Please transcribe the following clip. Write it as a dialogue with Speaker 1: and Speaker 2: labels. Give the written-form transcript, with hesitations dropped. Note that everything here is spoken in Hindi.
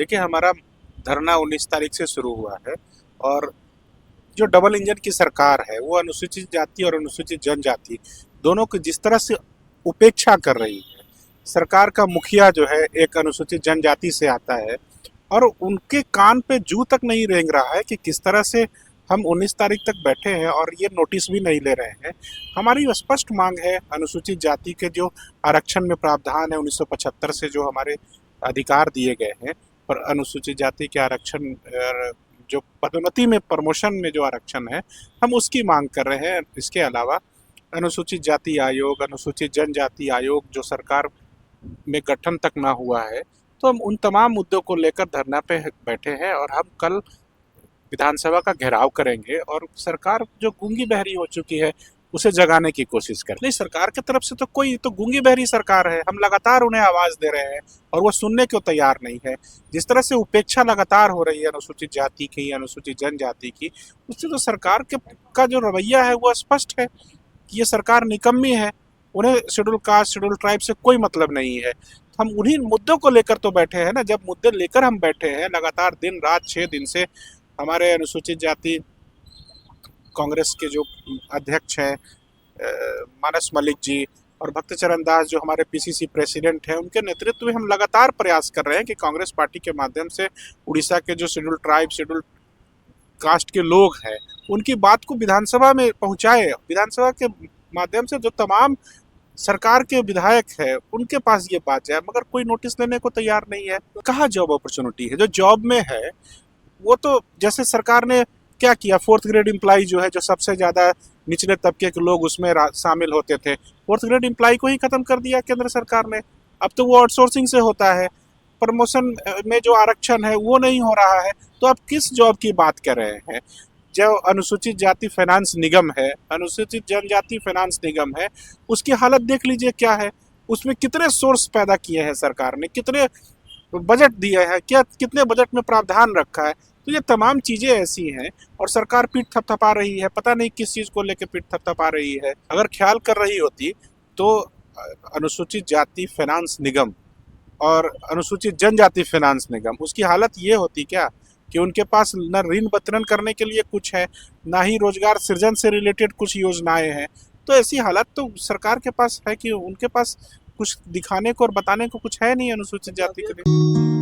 Speaker 1: देखिए, हमारा धरना 19 तारीख से शुरू हुआ है और जो डबल इंजन की सरकार है वो अनुसूचित जाति और अनुसूचित जनजाति दोनों की जिस तरह से उपेक्षा कर रही है। सरकार का मुखिया जो है एक अनुसूचित जनजाति से आता है और उनके कान पे जू तक नहीं रेंग रहा है कि किस तरह से हम 19 तारीख तक बैठे हैं और ये नोटिस भी नहीं ले रहे हैं। हमारी स्पष्ट मांग है अनुसूचित जाति के जो आरक्षण में प्रावधान है 1975 से जो हमारे अधिकार दिए गए हैं, पर अनुसूचित जाति के आरक्षण जो पदोन्नति में प्रमोशन में जो आरक्षण है हम उसकी मांग कर रहे हैं। इसके अलावा अनुसूचित जाति आयोग, अनुसूचित जनजाति आयोग जो सरकार में गठन तक ना हुआ है, तो हम उन तमाम मुद्दों को लेकर धरना पे बैठे हैं और हम कल विधानसभा का घेराव करेंगे और सरकार जो गूंगी बहरी हो चुकी है उसे जगाने की कोशिश कर। नहीं, सरकार की तरफ से तो कोई तो गूंगी बहरी सरकार है, हम लगातार उन्हें आवाज दे रहे हैं और वो सुनने को तैयार नहीं है। जिस तरह से उपेक्षा लगातार हो रही है अनुसूचित जाति की, अनुसूचित जनजाति की, उससे तो सरकार के का जो रवैया है वो स्पष्ट है कि ये सरकार निकम्मी है। उन्हें शेड्यूल कास्ट, शेड्यूल ट्राइब से कोई मतलब नहीं है। हम उन्हीं मुद्दों को लेकर तो बैठे हैं ना। जब मुद्दे लेकर हम बैठे हैं लगातार दिन रात 6 दिन से, हमारे अनुसूचित जाति कांग्रेस के जो अध्यक्ष हैं मानस मलिक जी और भक्तचरण दास जो हमारे पीसीसी प्रेसिडेंट हैं, उनके नेतृत्व में हम लगातार प्रयास कर रहे हैं कि कांग्रेस पार्टी के माध्यम से उड़ीसा के जो शेड्यूल ट्राइब, शेड्यूल कास्ट के लोग हैं उनकी बात को विधानसभा में पहुंचाए। विधानसभा के माध्यम से जो तमाम सरकार के विधायक है उनके पास ये बात जाए, मगर कोई नोटिस लेने को तैयार नहीं है। कहाँ जॉब अपॉर्चुनिटी है? जो जॉब में है वो तो जैसे सरकार ने क्या किया, 4th ग्रेड एम्प्लॉय जो है, जो सबसे ज़्यादा निचले तबके के लोग उसमें शामिल होते थे, 4th ग्रेड एम्प्लॉय को ही ख़त्म कर दिया केंद्र सरकार ने। अब तो वो आउटसोर्सिंग से होता है। प्रमोशन में जो आरक्षण है वो नहीं हो रहा है। तो आप किस जॉब की बात कर रहे हैं? जो अनुसूचित जाति फाइनेंस निगम है, अनुसूचित जनजाति फाइनेंस निगम है, उसकी हालत देख लीजिए क्या है। उसमें कितने सोर्स पैदा किए हैं सरकार ने, कितने बजट दिए हैं, क्या कितने बजट में प्रावधान रखा है। तो ये तमाम चीज़ें ऐसी हैं और सरकार पीठ थपथपा रही है, पता नहीं किस चीज़ को लेकर पीठ थपथपा रही है। अगर ख्याल कर रही होती तो अनुसूचित जाति फाइनेंस निगम और अनुसूचित जनजाति फाइनेंस निगम, उसकी हालत ये होती क्या कि उनके पास न ऋण वितरण करने के लिए कुछ है, ना ही रोजगार सृजन से रिलेटेड कुछ योजनाएं हैं। तो ऐसी हालत तो सरकार के पास है कि उनके पास कुछ दिखाने को और बताने को कुछ है नहीं अनुसूचित जाति के लिए।